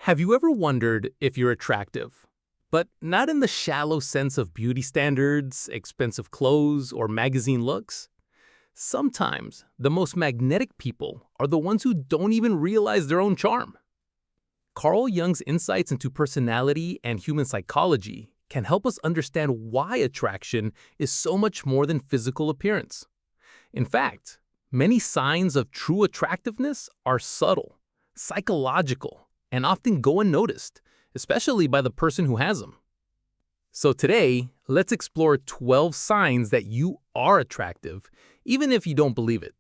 Have you ever wondered if you're attractive? But not in the shallow sense of beauty standards, expensive clothes, or magazine looks? Sometimes the most magnetic people are the ones who don't even realize their own charm. Carl Jung's insights into personality and human psychology can help us understand why attraction is so much more than physical appearance. In fact, many signs of true attractiveness are subtle, psychological, and often go unnoticed, especially by the person who has them. So today, let's explore 12 signs that you are attractive, even if you don't believe it.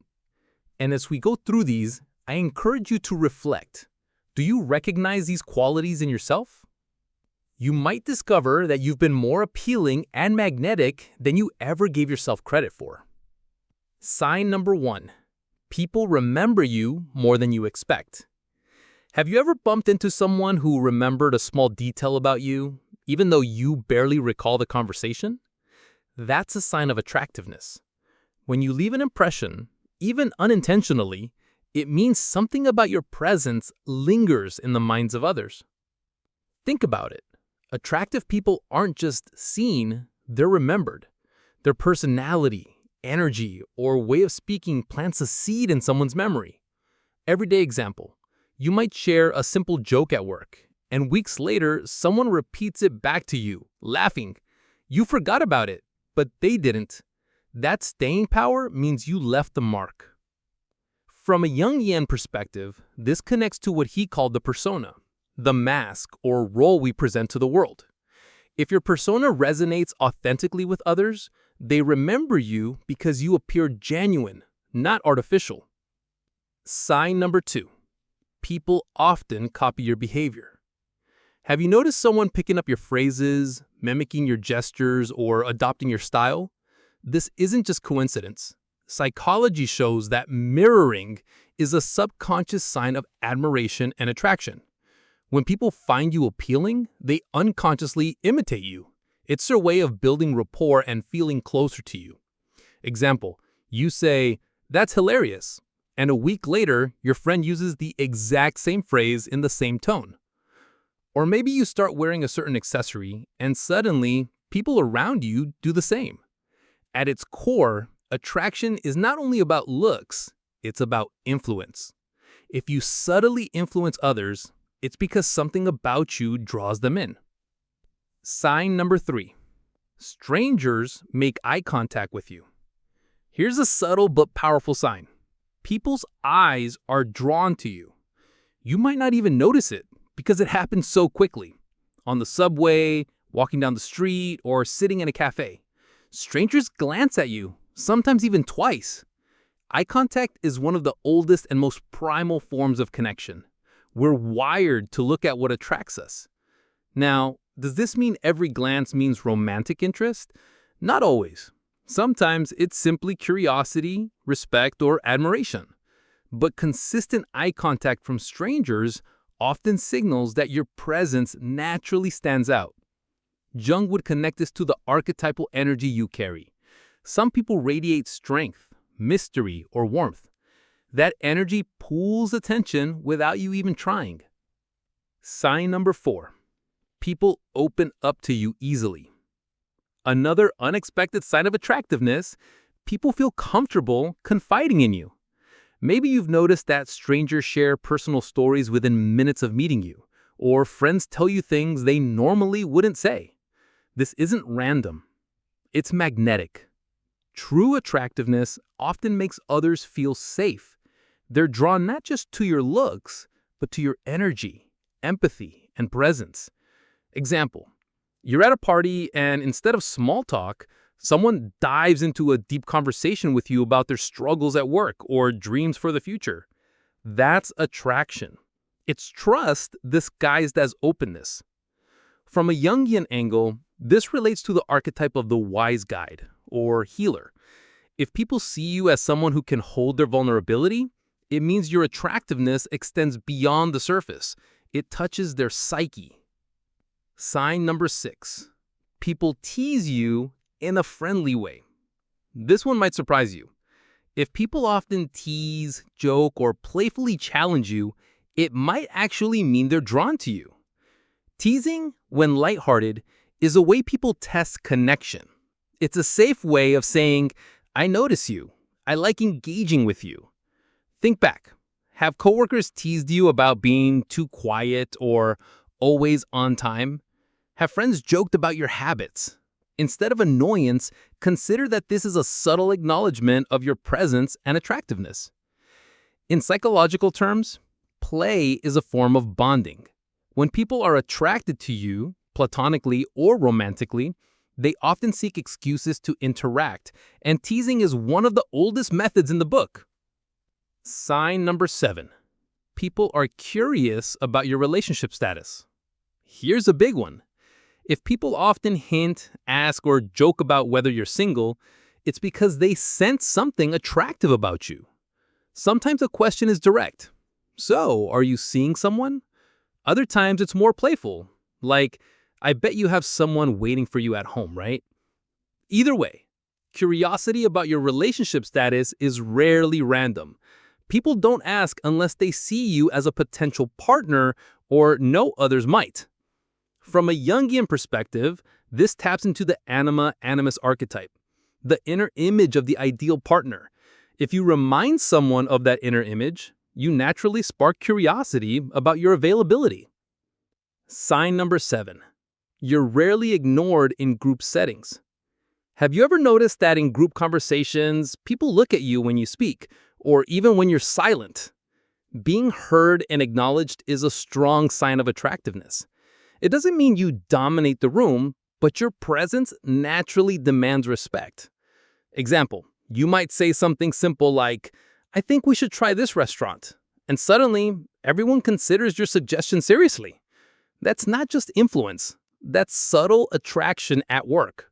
And as we go through these, I encourage you to reflect. Do you recognize these qualities in yourself? You might discover that you've been more appealing and magnetic than you ever gave yourself credit for. Sign number 1. People remember you more than you expect. Have you ever bumped into someone who remembered a small detail about you, even though you barely recall the conversation? That's a sign of attractiveness. When you leave an impression, even unintentionally, it means something about your presence lingers in the minds of others. Think about it. Attractive people aren't just seen, they're remembered. Their personality, energy, or way of speaking plants a seed in someone's memory. Everyday example. You might share a simple joke at work, and weeks later, someone repeats it back to you, laughing. You forgot about it, but they didn't. That staying power means you left the mark. From a Jungian perspective, this connects to what he called the persona, the mask or role we present to the world. If your persona resonates authentically with others, they remember you because you appear genuine, not artificial. Sign number 2. People often copy your behavior. Have you noticed someone picking up your phrases, mimicking your gestures, or adopting your style? This isn't just coincidence. Psychology shows that mirroring is a subconscious sign of admiration and attraction. When people find you appealing, they unconsciously imitate you. It's their way of building rapport and feeling closer to you. Example, you say, "That's hilarious," and a week later, your friend uses the exact same phrase in the same tone. Or maybe you start wearing a certain accessory, and suddenly, people around you do the same. At its core, attraction is not only about looks, it's about influence. If you subtly influence others, it's because something about you draws them in. Sign number 3. Strangers make eye contact with you. Here's a subtle but powerful sign. People's eyes are drawn to you. You might not even notice it because it happens so quickly. On the subway, walking down the street, or sitting in a cafe. Strangers glance at you, sometimes even twice. Eye contact is one of the oldest and most primal forms of connection. We're wired to look at what attracts us. Now, does this mean every glance means romantic interest? Not always. Sometimes it's simply curiosity, respect, or admiration. But consistent eye contact from strangers often signals that your presence naturally stands out. Jung would connect this to the archetypal energy you carry. Some people radiate strength, mystery, or warmth. That energy pulls attention without you even trying. Sign number 4. People open up to you easily. Another unexpected sign of attractiveness, people feel comfortable confiding in you. Maybe you've noticed that strangers share personal stories within minutes of meeting you, or friends tell you things they normally wouldn't say. This isn't random. It's magnetic. True attractiveness often makes others feel safe. They're drawn not just to your looks, but to your energy, empathy, and presence. Example, you're at a party and instead of small talk, someone dives into a deep conversation with you about their struggles at work or dreams for the future. That's attraction. It's trust disguised as openness. From a Jungian angle, this relates to the archetype of the wise guide or healer. If people see you as someone who can hold their vulnerability, it means your attractiveness extends beyond the surface. It touches their psyche. Sign number 6. People tease you in a friendly way. This one might surprise you. If people often tease, joke, or playfully challenge you, it might actually mean they're drawn to you. Teasing, when lighthearted, is a way people test connection. It's a safe way of saying, I notice you. I like engaging with you. Think back. Have coworkers teased you about being too quiet or always on time? Have friends joked about your habits? Instead of annoyance, consider that this is a subtle acknowledgement of your presence and attractiveness. In psychological terms, play is a form of bonding. When people are attracted to you, platonically or romantically, they often seek excuses to interact, and teasing is one of the oldest methods in the book. Sign number 7. People are curious about your relationship status. Here's a big one. If people often hint, ask, or joke about whether you're single, it's because they sense something attractive about you. Sometimes a question is direct. So, are you seeing someone? Other times it's more playful, like, I bet you have someone waiting for you at home, right? Either way, curiosity about your relationship status is rarely random. People don't ask unless they see you as a potential partner or know others might. From a Jungian perspective, this taps into the anima-animus archetype, the inner image of the ideal partner. If you remind someone of that inner image, you naturally spark curiosity about your availability. Sign number 7. You're rarely ignored in group settings. Have you ever noticed that in group conversations, people look at you when you speak, or even when you're silent? Being heard and acknowledged is a strong sign of attractiveness. It doesn't mean you dominate the room, but your presence naturally demands respect. Example, you might say something simple like, I think we should try this restaurant, and suddenly everyone considers your suggestion seriously. That's not just influence, that's subtle attraction at work.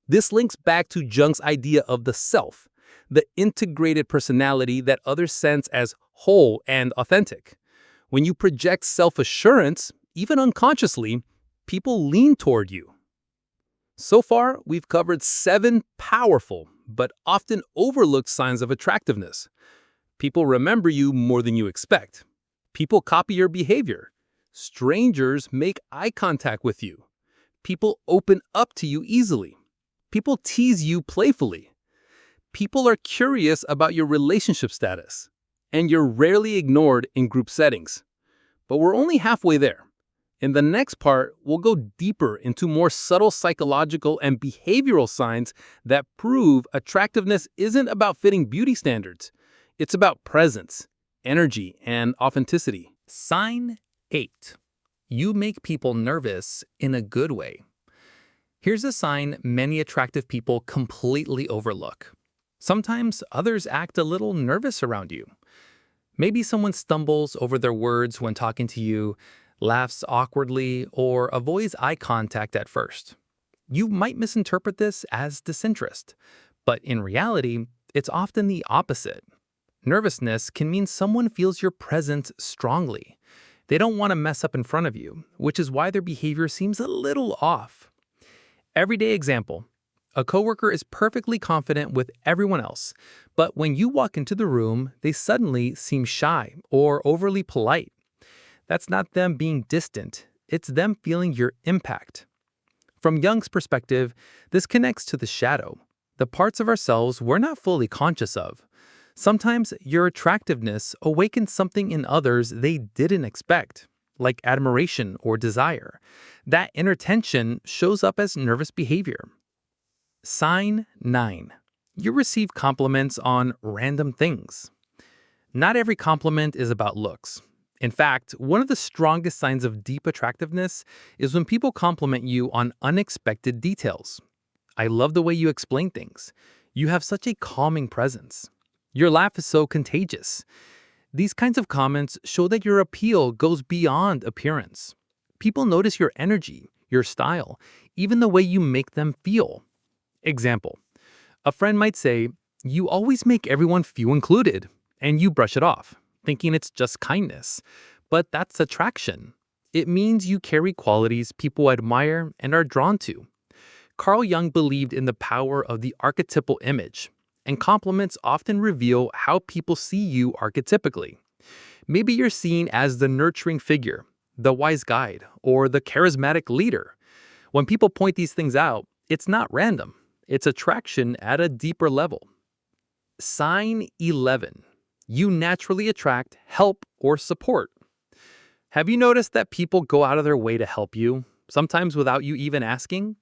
This links back to Jung's idea of the self, the integrated personality that others sense as whole and authentic. When you project self-assurance, even unconsciously, people lean toward you. So far, we've covered 7 powerful but often overlooked signs of attractiveness. People remember you more than you expect. People copy your behavior. Strangers make eye contact with you. People open up to you easily. People tease you playfully. People are curious about your relationship status. And you're rarely ignored in group settings. But we're only halfway there. In the next part, we'll go deeper into more subtle psychological and behavioral signs that prove attractiveness isn't about fitting beauty standards. It's about presence, energy, and authenticity. Sign 8. You make people nervous in a good way. Here's a sign many attractive people completely overlook. Sometimes others act a little nervous around you. Maybe someone stumbles over their words when talking to you, laughs awkwardly, or avoids eye contact at first. You might misinterpret this as disinterest, but in reality, it's often the opposite. Nervousness can mean someone feels your presence strongly. They don't want to mess up in front of you, which is why their behavior seems a little off. Everyday example. A coworker is perfectly confident with everyone else, but when you walk into the room, they suddenly seem shy or overly polite. That's not them being distant, it's them feeling your impact. From Jung's perspective, this connects to the shadow, the parts of ourselves we're not fully conscious of. Sometimes your attractiveness awakens something in others they didn't expect, like admiration or desire. That inner tension shows up as nervous behavior. Sign 9. You receive compliments on random things. Not every compliment is about looks. In fact, one of the strongest signs of deep attractiveness is when people compliment you on unexpected details. I love the way you explain things. You have such a calming presence. Your laugh is so contagious. These kinds of comments show that your appeal goes beyond appearance. People notice your energy, your style, even the way you make them feel. Example, a friend might say, "You always make everyone feel included," and you brush it off, thinking it's just kindness. But that's attraction. It means you carry qualities people admire and are drawn to. Carl Jung believed in the power of the archetypal image, and compliments often reveal how people see you archetypically. Maybe you're seen as the nurturing figure, the wise guide, or the charismatic leader. When people point these things out, it's not random. It's attraction at a deeper level. Sign 11. You naturally attract help or support. Have you noticed that people go out of their way to help you, sometimes without you even asking?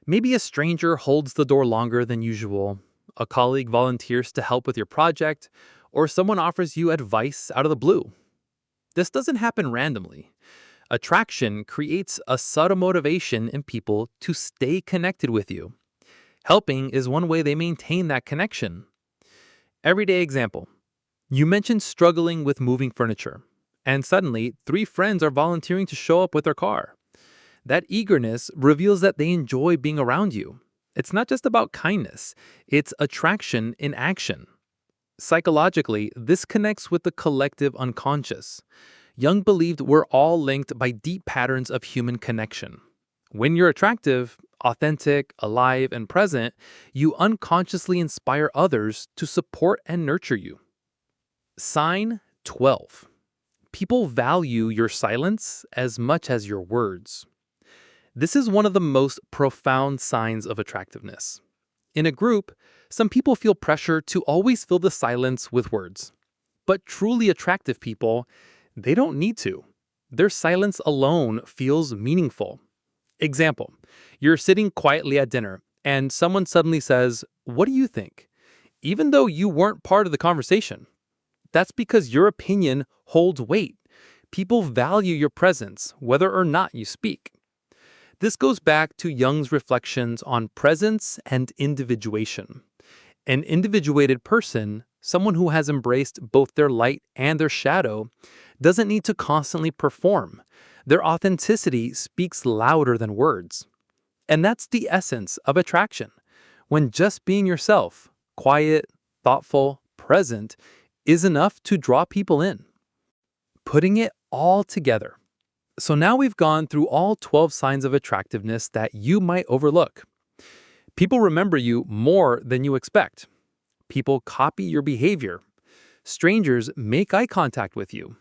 Maybe a stranger holds the door longer than usual, a colleague volunteers to help with your project, or someone offers you advice out of the blue. This doesn't happen randomly. Attraction creates a subtle motivation in people to stay connected with you. Helping is one way they maintain that connection. Everyday example. You mentioned struggling with moving furniture, and suddenly 3 friends are volunteering to show up with their car. That eagerness reveals that they enjoy being around you. It's not just about kindness, it's attraction in action. Psychologically, this connects with the collective unconscious. Jung believed we're all linked by deep patterns of human connection. When you're attractive, authentic, alive, and present, you unconsciously inspire others to support and nurture you. Sign 12. People value your silence as much as your words. This is one of the most profound signs of attractiveness. In a group, some people feel pressure to always fill the silence with words. But truly attractive people, they don't need to. Their silence alone feels meaningful. Example, you're sitting quietly at dinner, and someone suddenly says, "What do you think?" Even though you weren't part of the conversation. That's because your opinion holds weight. People value your presence, whether or not you speak. This goes back to Jung's reflections on presence and individuation. An individuated person, someone who has embraced both their light and their shadow, doesn't need to constantly perform. Their authenticity speaks louder than words. And that's the essence of attraction. When just being yourself, quiet, thoughtful, present, is enough to draw people in. Putting it all together. So now we've gone through all 12 signs of attractiveness that you might overlook. People remember you more than you expect. People copy your behavior. Strangers make eye contact with you.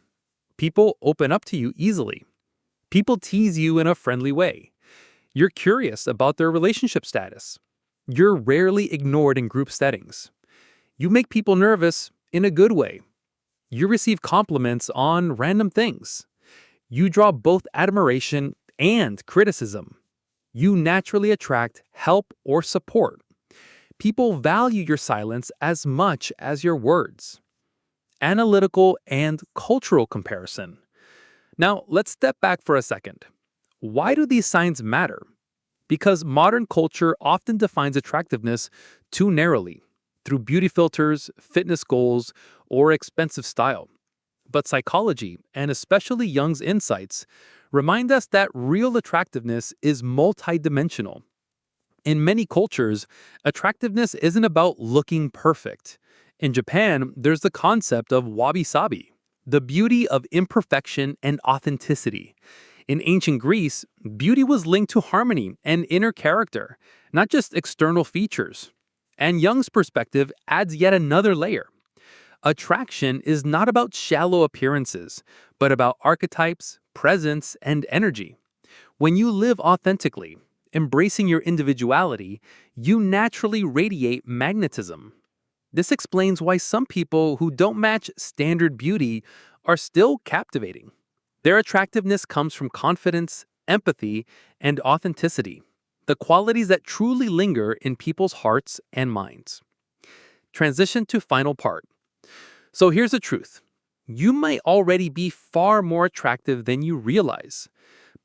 People open up to you easily. People tease you in a friendly way. You're curious about their relationship status. You're rarely ignored in group settings. You make people nervous in a good way. You receive compliments on random things. You draw both admiration and criticism. You naturally attract help or support. People value your silence as much as your words. Analytical and cultural comparison. Now, let's step back for a second. Why do these signs matter? Because modern culture often defines attractiveness too narrowly, through beauty filters, fitness goals, or expensive style. But psychology, and especially Jung's insights, remind us that real attractiveness is multidimensional. In many cultures, attractiveness isn't about looking perfect. In Japan, there's the concept of wabi-sabi, the beauty of imperfection and authenticity. In ancient Greece, beauty was linked to harmony and inner character, not just external features. And Jung's perspective adds yet another layer. Attraction is not about shallow appearances, but about archetypes, presence, and energy. When you live authentically, embracing your individuality, you naturally radiate magnetism. This explains why some people who don't match standard beauty are still captivating. Their attractiveness comes from confidence, empathy, and authenticity, the qualities that truly linger in people's hearts and minds. Transition to final part. So here's the truth. You might already be far more attractive than you realize,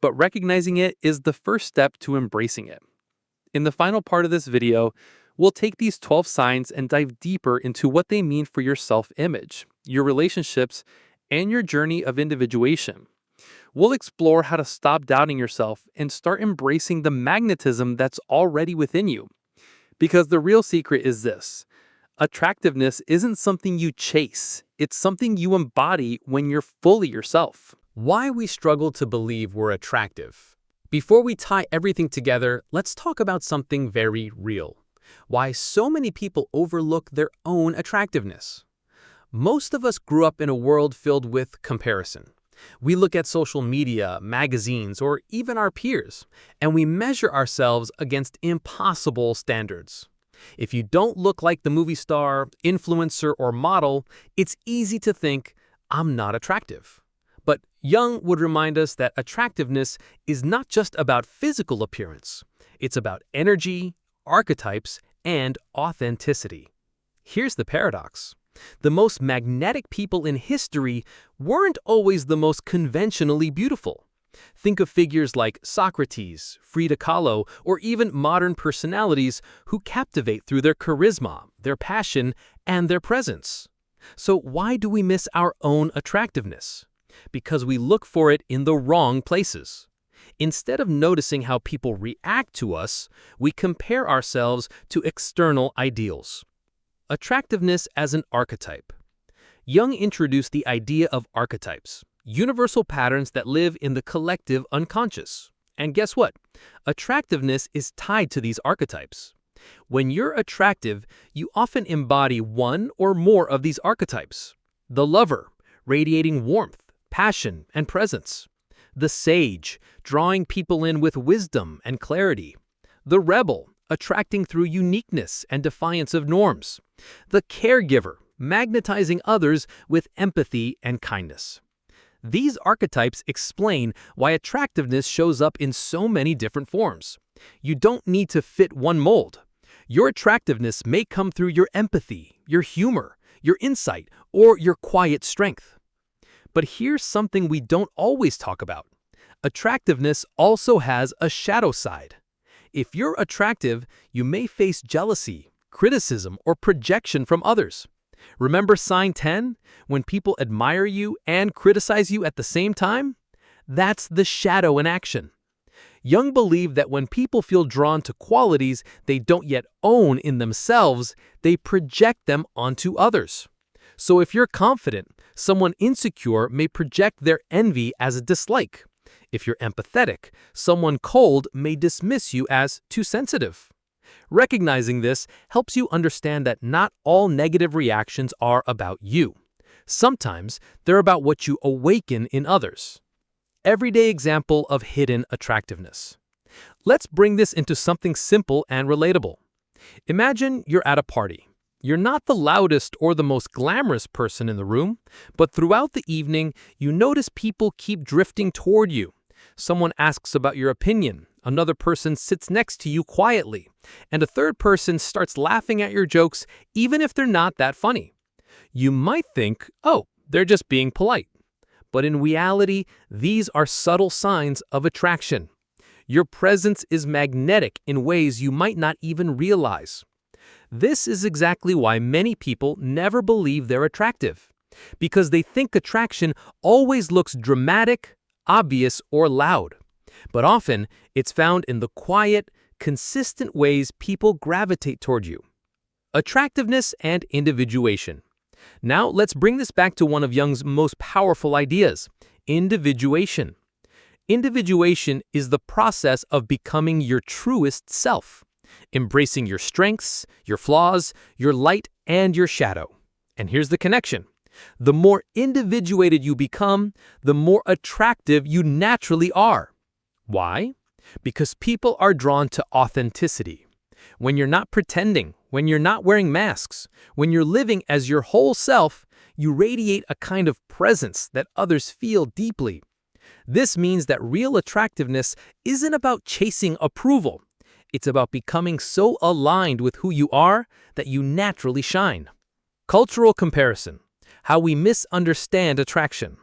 but recognizing it is the first step to embracing it. In the final part of this video, we'll take these 12 signs and dive deeper into what they mean for your self-image, your relationships, and your journey of individuation. We'll explore how to stop doubting yourself and start embracing the magnetism that's already within you. Because the real secret is this. Attractiveness isn't something you chase. It's something you embody when you're fully yourself. Why we struggle to believe we're attractive. Before we tie everything together, let's talk about something very real. Why so many people overlook their own attractiveness. Most of us grew up in a world filled with comparison. We look at social media, magazines, or even our peers, and we measure ourselves against impossible standards. If you don't look like the movie star, influencer, or model, it's easy to think, I'm not attractive. But Jung would remind us that attractiveness is not just about physical appearance. It's about energy, archetypes, and authenticity. Here's the paradox. The most magnetic people in history weren't always the most conventionally beautiful. Think of figures like Socrates, Frida Kahlo, or even modern personalities who captivate through their charisma, their passion, and their presence. So why do we miss our own attractiveness? Because we look for it in the wrong places. Instead of noticing how people react to us, we compare ourselves to external ideals. Attractiveness as an archetype. Jung introduced the idea of archetypes, universal patterns that live in the collective unconscious. And guess what? Attractiveness is tied to these archetypes. When you're attractive, you often embody one or more of these archetypes. The lover, radiating warmth, passion, and presence. The sage, drawing people in with wisdom and clarity. The rebel, attracting through uniqueness and defiance of norms. The caregiver, magnetizing others with empathy and kindness. These archetypes explain why attractiveness shows up in so many different forms. You don't need to fit one mold. Your attractiveness may come through your empathy, your humor, your insight, or your quiet strength. But here's something we don't always talk about. Attractiveness also has a shadow side. If you're attractive, you may face jealousy, criticism, or projection from others. Remember sign 10? When people admire you and criticize you at the same time? That's the shadow in action. Jung believed that when people feel drawn to qualities they don't yet own in themselves, they project them onto others. So if you're confident, someone insecure may project their envy as a dislike. If you're empathetic, someone cold may dismiss you as too sensitive. Recognizing this helps you understand that not all negative reactions are about you. Sometimes they're about what you awaken in others. Everyday example of hidden attractiveness. Let's bring this into something simple and relatable. Imagine you're at a party. You're not the loudest or the most glamorous person in the room, but throughout the evening, you notice people keep drifting toward you. Someone asks about your opinion, another person sits next to you quietly, and a third person starts laughing at your jokes even if they're not that funny. You might think, oh, they're just being polite. But in reality, these are subtle signs of attraction. Your presence is magnetic in ways you might not even realize. This is exactly why many people never believe they're attractive, because they think attraction always looks dramatic, obvious, or loud. But often, it's found in the quiet, consistent ways people gravitate toward you. Attractiveness and individuation. Now, let's bring this back to one of Jung's most powerful ideas, individuation. Individuation is the process of becoming your truest self, embracing your strengths, your flaws, your light, and your shadow. And here's the connection. The more individuated you become, the more attractive you naturally are. Why? Because people are drawn to authenticity. When you're not pretending, when you're not wearing masks, when you're living as your whole self, you radiate a kind of presence that others feel deeply. This means that real attractiveness isn't about chasing approval. It's about becoming so aligned with who you are that you naturally shine. Cultural comparison. How we misunderstand attraction.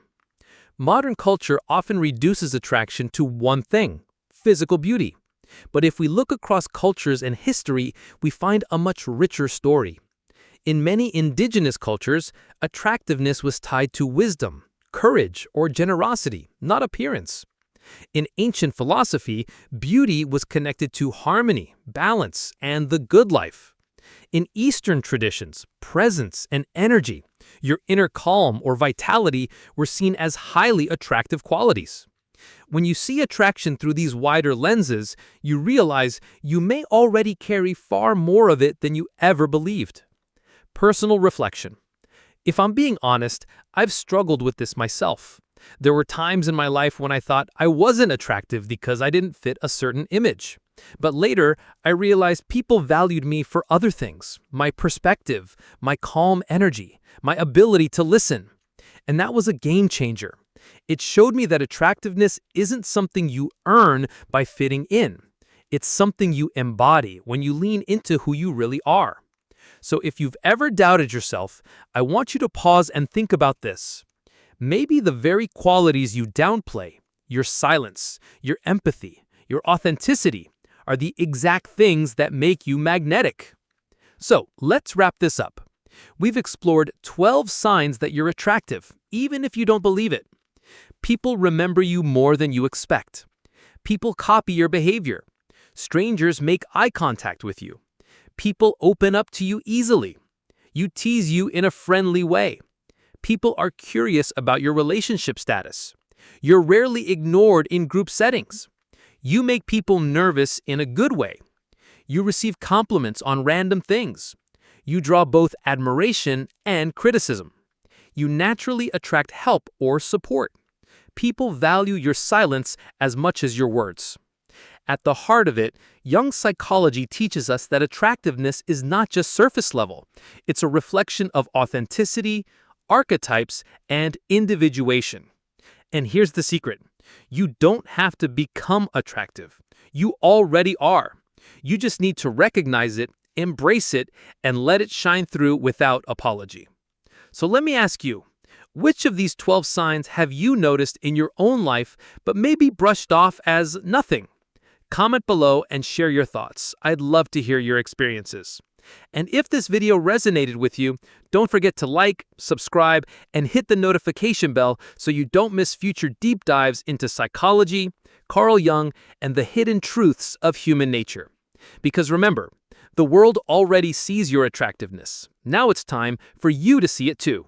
Modern culture often reduces attraction to one thing, physical beauty. But if we look across cultures and history, we find a much richer story. In many indigenous cultures, attractiveness was tied to wisdom, courage, or generosity, not appearance. In ancient philosophy, beauty was connected to harmony, balance, and the good life. In Eastern traditions, presence and energy, your inner calm or vitality were seen as highly attractive qualities. When you see attraction through these wider lenses, you realize you may already carry far more of it than you ever believed. Personal reflection. If I'm being honest, I've struggled with this myself. There were times in my life when I thought I wasn't attractive because I didn't fit a certain image. But later, I realized people valued me for other things: my perspective, my calm energy, my ability to listen. And that was a game changer. It showed me that attractiveness isn't something you earn by fitting in. It's something you embody when you lean into who you really are. So if you've ever doubted yourself, I want you to pause and think about this. Maybe the very qualities you downplay, your silence, your empathy, your authenticity, are the exact things that make you magnetic. So let's wrap this up. We've explored 12 signs that you're attractive, even if you don't believe it. People remember you more than you expect. People copy your behavior. Strangers make eye contact with you. People open up to you easily. You tease you in a friendly way. People are curious about your relationship status. You're rarely ignored in group settings. You make people nervous in a good way. You receive compliments on random things. You draw both admiration and criticism. You naturally attract help or support. People value your silence as much as your words. At the heart of it, Jung's psychology teaches us that attractiveness is not just surface level. It's a reflection of authenticity, archetypes, and individuation. And here's the secret. You don't have to become attractive. You already are. You just need to recognize it, embrace it, and let it shine through without apology. So let me ask you, which of these 12 signs have you noticed in your own life but maybe brushed off as nothing? Comment below and share your thoughts. I'd love to hear your experiences. And if this video resonated with you, don't forget to like, subscribe, and hit the notification bell so you don't miss future deep dives into psychology, Carl Jung, and the hidden truths of human nature. Because remember, the world already sees your attractiveness. Now it's time for you to see it too.